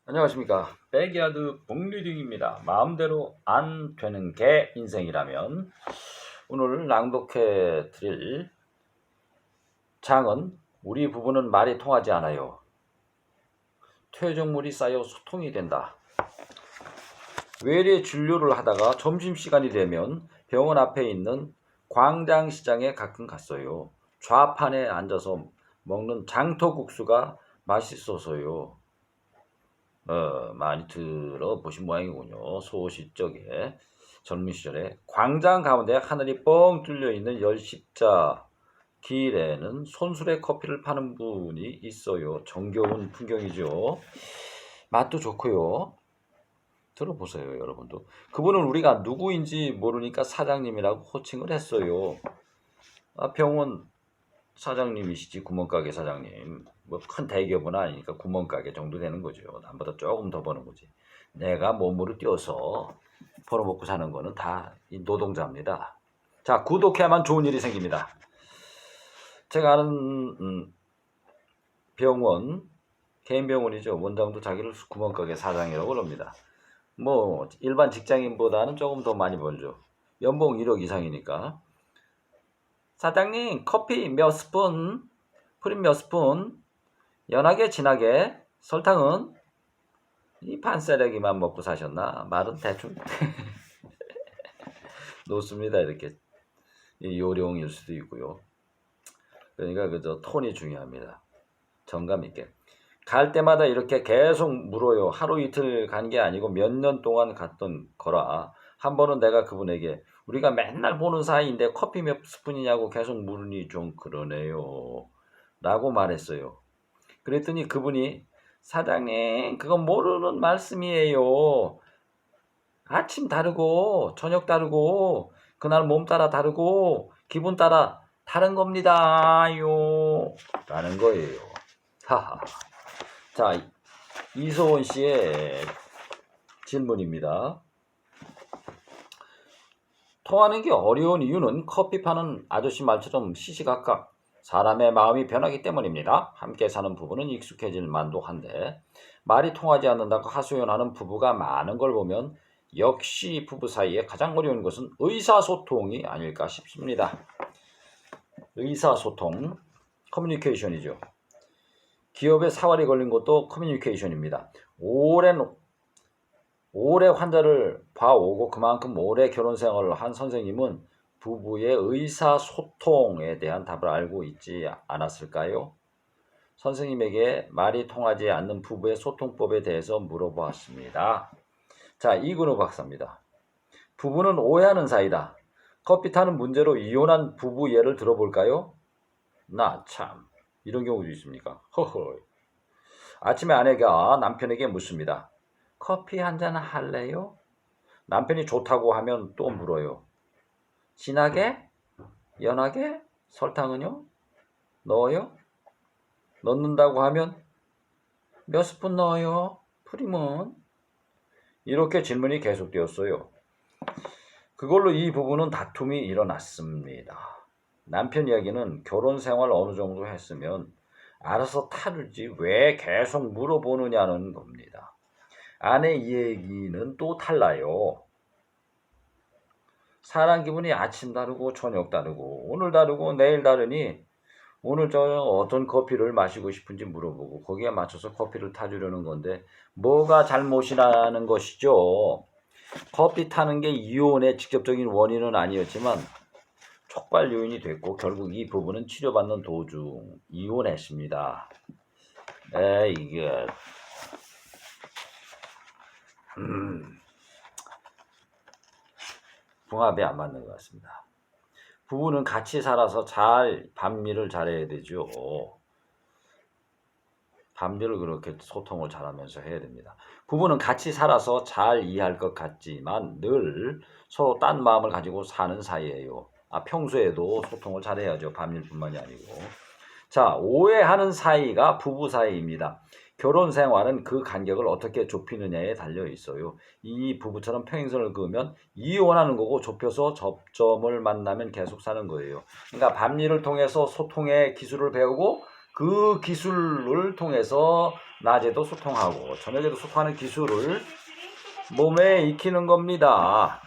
안녕하십니까. 백야드 복리딩입니다. 마음대로 안 되는 게 인생이라면 오늘 낭독해 드릴 장은 우리 부부는 말이 통하지 않아요. 퇴적물이 쌓여 소통이 된다. 외래 진료를 하다가 점심시간이 되면 병원 앞에 있는 광장시장에 가끔 갔어요. 좌판에 앉아서 먹는 장터국수가 맛있어서요. 많이 들어보신 모양이군요. 소시적에 젊은 시절에 광장 가운데 하늘이 뻥 뚫려 있는 열십자 길에는 손수레 커피를 파는 분이 있어요. 정겨운 풍경이죠. 맛도 좋고요. 들어보세요, 여러분도. 그분은 우리가 누구인지 모르니까 사장님이라고 호칭을 했어요. 병원 사장님이시지, 구멍가게 사장님. 뭐 큰 대기업은 아니니까 구멍가게 정도 되는 거죠. 남보다 조금 더 버는 거지. 내가 몸으로 뛰어서 벌어먹고 사는 거는 다 이 노동자입니다. 자, 구독해야만 좋은 일이 생깁니다. 제가 아는 병원, 개인 병원이죠. 원장도 자기를 구멍가게 사장이라고 그럽니다. 뭐 일반 직장인보다는 조금 더 많이 벌죠. 연봉 1억 이상이니까. 사장님, 커피 몇 스푼? 프림 몇 스푼? 연하게 진하게? 설탕은? 이 판세레기만 먹고 사셨나? 말은 대충 놓습니다. 이렇게 요령일 수도 있고요. 그러니까 그저 톤이 중요합니다. 정감 있게. 갈 때마다 이렇게 계속 물어요. 하루 이틀 간 게 아니고 몇 년 동안 갔던 거라. 한 번은 내가 그분에게 우리가 맨날 보는 사이인데 커피 몇 스푼이냐고 계속 물으니 좀 그러네요. 라고 말했어요. 그랬더니 그분이 사장님, 그건 모르는 말씀이에요. 아침 다르고 저녁 다르고 그날 몸 따라 다르고 기분 따라 다른 겁니다요. 라는 거예요. 하하. 자, 이소원 씨의 질문입니다. 통하는 게 어려운 이유는 커피 파는 아저씨 말처럼 시시각각 사람의 마음이 변하기 때문입니다. 함께 사는 부부는 익숙해질 만도 한데 말이 통하지 않는다고 하소연하는 부부가 많은 걸 보면 역시 부부 사이에 가장 어려운 것은 의사소통이 아닐까 싶습니다. 의사소통, 커뮤니케이션이죠. 기업에 사활이 걸린 것도 커뮤니케이션입니다. 오래 환자를 봐오고 그만큼 오래 결혼 생활을 한 선생님은 부부의 의사소통에 대한 답을 알고 있지 않았을까요? 선생님에게 말이 통하지 않는 부부의 소통법에 대해서 물어보았습니다. 자, 이근우 박사입니다. 부부는 오해하는 사이다. 커피 타는 문제로 이혼한 부부 예를 들어볼까요? 나 참, 이런 경우도 있습니까? 허허. 아침에 아내가 남편에게 묻습니다. 커피 한잔 할래요? 남편이 좋다고 하면 또 물어요. 진하게? 연하게? 설탕은요? 넣어요? 넣는다고 하면 몇 스푼 넣어요? 프림은? 이렇게 질문이 계속되었어요. 그걸로 이 부부는 다툼이 일어났습니다. 남편 이야기는 결혼 생활 어느 정도 했으면 알아서 타르지 왜 계속 물어보느냐는 겁니다. 아내 얘기는 또 달라요. 사람 기분이 아침 다르고 저녁 다르고 오늘 다르고 내일 다르니 오늘 저 어떤 커피를 마시고 싶은지 물어보고 거기에 맞춰서 커피를 타주려는 건데 뭐가 잘못이라는 것이죠. 커피 타는 게 이혼의 직접적인 원인은 아니었지만 촉발 요인이 됐고 결국 이 부부는 치료받는 도중 이혼했습니다. 이게 궁합이 안 맞는 것 같습니다. 부부는 같이 살아서 잘 반미를 잘해야 되죠. 반미를 그렇게 소통을 잘하면서 해야 됩니다. 부부는 같이 살아서 잘 이해할 것 같지만 늘 서로 딴 마음을 가지고 사는 사이예요. 평소에도 소통을 잘해야죠. 반미뿐만이 아니고. 자, 오해하는 사이가 부부 사이입니다. 결혼 생활은 그 간격을 어떻게 좁히느냐에 달려 있어요. 이 부부처럼 평행선을 그으면 이혼하는 거고 좁혀서 접점을 만나면 계속 사는 거예요. 그러니까 반미를 통해서 소통의 기술을 배우고 그 기술을 통해서 낮에도 소통하고 저녁에도 소통하는 기술을 몸에 익히는 겁니다.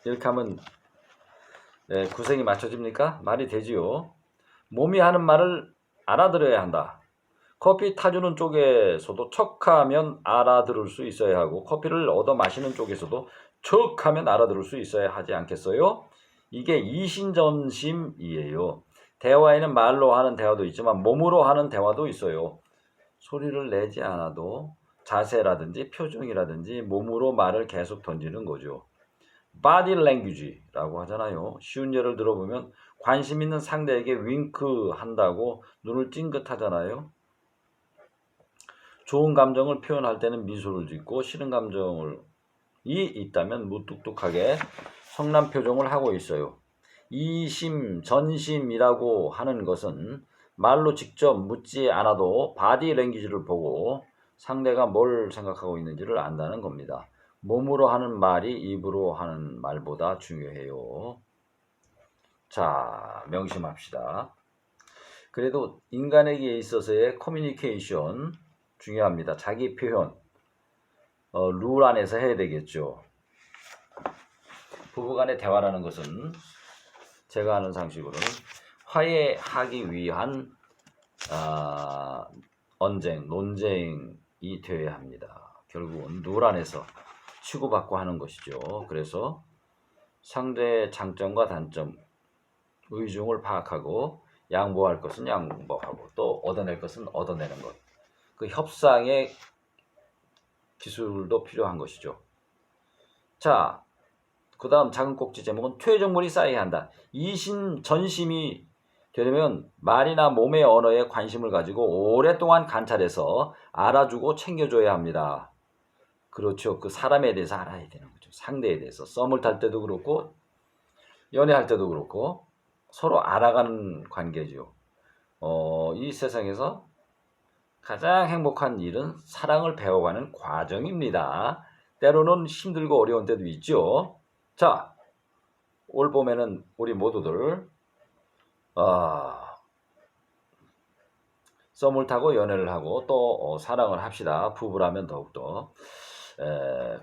이렇게 하면 구색이 맞춰집니까? 말이 되지요. 몸이 하는 말을 알아들어야 한다. 커피 타주는 쪽에서도 척하면 알아들을 수 있어야 하고 커피를 얻어 마시는 쪽에서도 척하면 알아들을 수 있어야 하지 않겠어요? 이게 이신전심이에요. 대화에는 말로 하는 대화도 있지만 몸으로 하는 대화도 있어요. 소리를 내지 않아도 자세라든지 표정이라든지 몸으로 말을 계속 던지는 거죠. body language라고 하잖아요. 쉬운 예를 들어보면 관심 있는 상대에게 윙크 한다고 눈을 찡긋하잖아요. 좋은 감정을 표현할 때는 미소를 짓고 싫은 감정이 있다면 무뚝뚝하게 성난 표정을 하고 있어요. 이심, 전심이라고 하는 것은 말로 직접 묻지 않아도 바디 랭귀지를 보고 상대가 뭘 생각하고 있는지를 안다는 겁니다. 몸으로 하는 말이 입으로 하는 말보다 중요해요. 자, 명심합시다. 그래도 인간에게 있어서의 커뮤니케이션 중요합니다. 자기 표현, 룰 안에서 해야 되겠죠. 부부간의 대화라는 것은 제가 아는 상식으로는 화해하기 위한 논쟁이 되어야 합니다. 결국은 룰 안에서 치고받고 하는 것이죠. 그래서 상대의 장점과 단점, 의중을 파악하고 양보할 것은 양보하고 또 얻어낼 것은 얻어내는 것. 그 협상의 기술도 필요한 것이죠. 자, 그 다음 작은 꼭지 제목은 퇴적물이 쌓여야 한다. 이심전심이 되려면 말이나 몸의 언어에 관심을 가지고 오랫동안 관찰해서 알아주고 챙겨줘야 합니다. 그렇죠. 그 사람에 대해서 알아야 되는 거죠. 상대에 대해서. 썸을 탈 때도 그렇고 연애할 때도 그렇고 서로 알아가는 관계죠. 이 세상에서 가장 행복한 일은 사랑을 배워가는 과정입니다. 때로는 힘들고 어려운 때도 있죠. 자, 올 봄에는 우리 모두들 썸을 타고 연애를 하고 또 사랑을 합시다. 부부라면 더욱더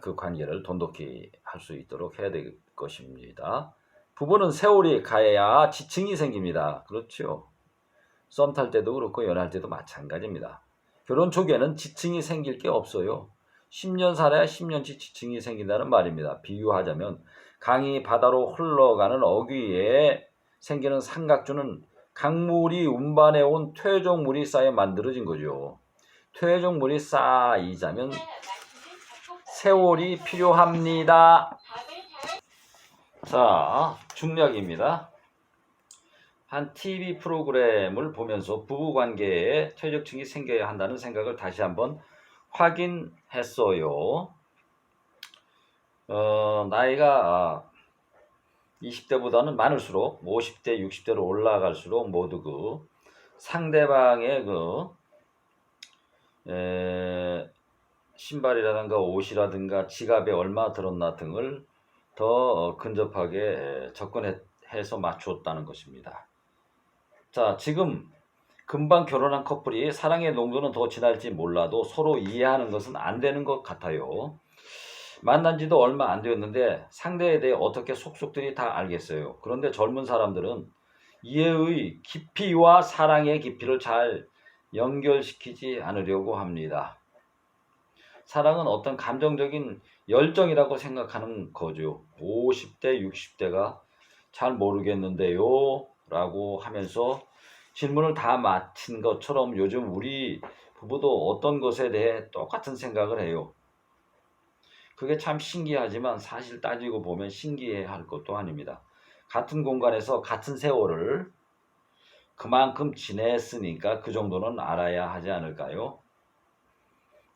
그 관계를 돈독히 할 수 있도록 해야 될 것입니다. 부부는 세월이 가야 지층이 생깁니다. 그렇죠. 썸 탈 때도 그렇고 연애할 때도 마찬가지입니다. 결혼 초기에는 지층이 생길 게 없어요. 10년 살아야 10년치 지층이 생긴다는 말입니다. 비유하자면 강이 바다로 흘러가는 어귀에 생기는 삼각주는 강물이 운반해온 퇴적물이 쌓여 만들어진 거죠. 퇴적물이 쌓이자면 세월이 필요합니다. 자, 중략입니다. 한 TV 프로그램을 보면서 부부관계에 퇴적층이 생겨야 한다는 생각을 다시 한번 확인했어요. 나이가 20대보다는 많을수록 50대, 60대로 올라갈수록 모두 그 상대방의 신발이라든가 옷이라든가 지갑에 얼마 들었나 등을 더 근접하게 접근해서 맞추었다는 것입니다. 자, 지금 금방 결혼한 커플이 사랑의 농도는 더 진할지 몰라도 서로 이해하는 것은 안 되는 것 같아요. 만난 지도 얼마 안 되었는데 상대에 대해 어떻게 속속들이 다 알겠어요. 그런데 젊은 사람들은 이해의 깊이와 사랑의 깊이를 잘 연결시키지 않으려고 합니다. 사랑은 어떤 감정적인 열정이라고 생각하는 거죠. 50대, 60대가 잘 모르겠는데요 라고 하면서 질문을 다 마친 것처럼 요즘 우리 부부도 어떤 것에 대해 똑같은 생각을 해요. 그게 참 신기하지만 사실 따지고 보면 신기해할 것도 아닙니다. 같은 공간에서 같은 세월을 그만큼 지냈으니까 그 정도는 알아야 하지 않을까요?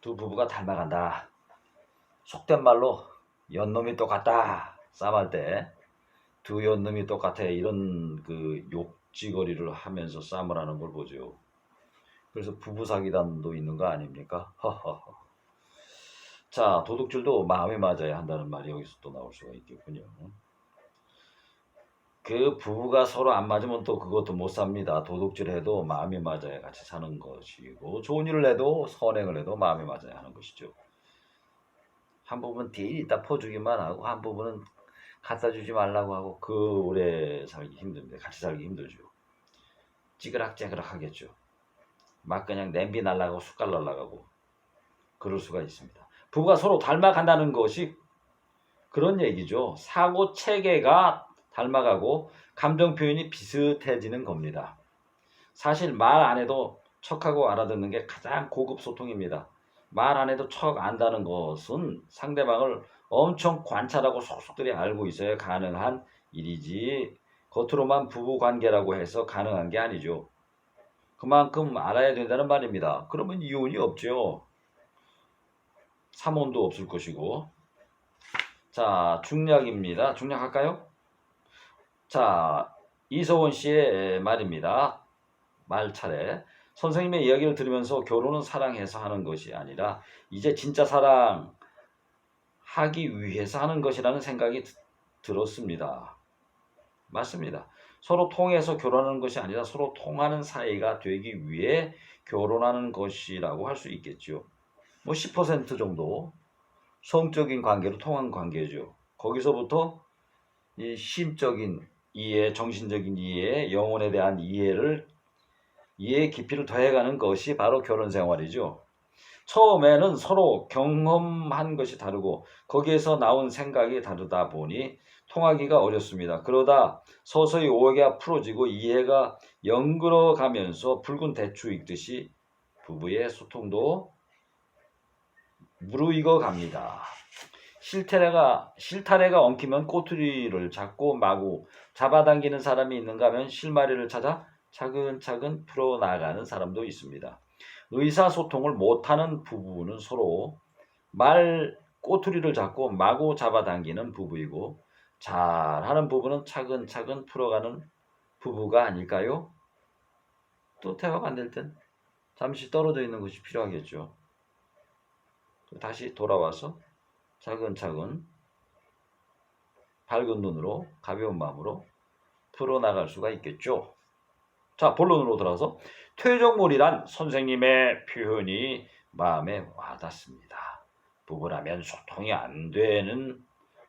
두 부부가 닮아간다. 속된 말로 연놈이 똑같다. 싸움할 때 두 연놈이 똑같아. 이런 그 욕지거리를 하면서 싸움을 하는 걸 보죠. 그래서 부부 사기단도 있는 거 아닙니까? 허허허. 자, 도둑질도 마음에 맞아야 한다는 말이 여기서 또 나올 수가 있겠군요. 그 부부가 서로 안 맞으면 또 그것도 못 삽니다. 도둑질해도 마음이 맞아야 같이 사는 것이고 좋은 일을 해도 선행을 해도 마음이 맞아야 하는 것이죠. 한 부분은 딜 있다 퍼주기만 하고 한 부분은 갖다 주지 말라고 하고 그 오래 살기 힘듭니다. 같이 살기 힘들죠. 찌그락찌그락 하겠죠. 막 그냥 냄비 날라가고 숟갈 날라가고 그럴 수가 있습니다. 부부가 서로 닮아간다는 것이 그런 얘기죠. 사고 체계가 닮아가고 감정 표현이 비슷해지는 겁니다. 사실 말 안 해도 척하고 알아듣는 게 가장 고급 소통입니다. 말 안 해도 척 안다는 것은 상대방을 엄청 관찰하고 속속들이 알고 있어야 가능한 일이지 겉으로만 부부 관계라고 해서 가능한 게 아니죠. 그만큼 알아야 된다는 말입니다. 그러면 이혼이 없죠. 삼혼도 없을 것이고. 자, 중략입니다. 중략할까요? 자, 이서원 씨의 말입니다. 말 차례. 선생님의 이야기를 들으면서 결혼은 사랑해서 하는 것이 아니라 이제 진짜 사랑하기 위해서 하는 것이라는 생각이 들었습니다. 맞습니다. 서로 통해서 결혼하는 것이 아니라 서로 통하는 사이가 되기 위해 결혼하는 것이라고 할 수 있겠죠. 뭐 10% 정도 성적인 관계로 통한 관계죠. 거기서부터 이 심적인 이해, 정신적인 이해, 영혼에 대한 이해의 깊이를 더해가는 것이 바로 결혼 생활이죠. 처음에는 서로 경험한 것이 다르고 거기에서 나온 생각이 다르다 보니 통하기가 어렵습니다. 그러다 서서히 오해가 풀어지고 이해가 연결어 가면서 붉은 대추 익듯이 부부의 소통도 무르익어 갑니다. 실타래가 엉키면 꼬투리를 잡고 마구 잡아당기는 사람이 있는가 하면 실마리를 찾아 차근차근 풀어나가는 사람도 있습니다. 의사소통을 못하는 부부는 서로 꼬투리를 잡고 마구 잡아당기는 부부이고 잘하는 부부는 차근차근 풀어가는 부부가 아닐까요? 또 대화가 안 될 땐 잠시 떨어져 있는 것이 필요하겠죠. 다시 돌아와서 차근차근 밝은 눈으로 가벼운 마음으로 풀어나갈 수가 있겠죠. 자, 본론으로 들어서 퇴적물이란 선생님의 표현이 마음에 와닿습니다. 부부라면 소통이 안 되는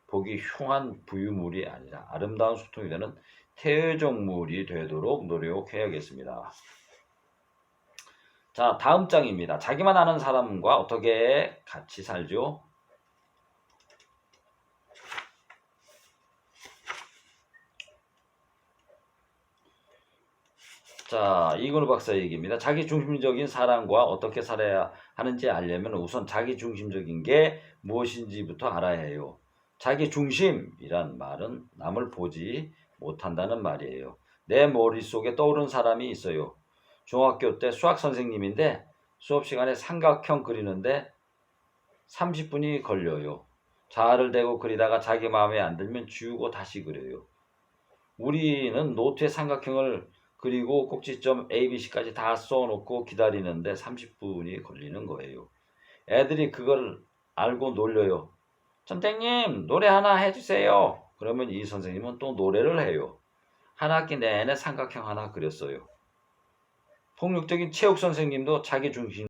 보기 흉한 부유물이 아니라 아름다운 소통이 되는 퇴적물이 되도록 노력해야겠습니다. 자, 다음 장입니다. 자기만 아는 사람과 어떻게 같이 살죠? 자, 이근우 박사 얘기입니다. 자기중심적인 사랑과 어떻게 살아야 하는지 알려면 우선 자기중심적인 게 무엇인지부터 알아야 해요. 자기중심이란 말은 남을 보지 못한다는 말이에요. 내 머릿속에 떠오른 사람이 있어요. 중학교 때 수학 선생님인데 수업 시간에 삼각형 그리는데 30분이 걸려요. 자아를 대고 그리다가 자기 마음에 안 들면 지우고 다시 그려요. 우리는 노트에 삼각형을 그리고 꼭지점 ABC까지 다 써놓고 기다리는데 30분이 걸리는 거예요. 애들이 그걸 알고 놀려요. 선생님, 노래 하나 해주세요. 그러면 이 선생님은 또 노래를 해요. 한 학기 내내 삼각형 하나 그렸어요. 폭력적인 체육 선생님도 자기 중심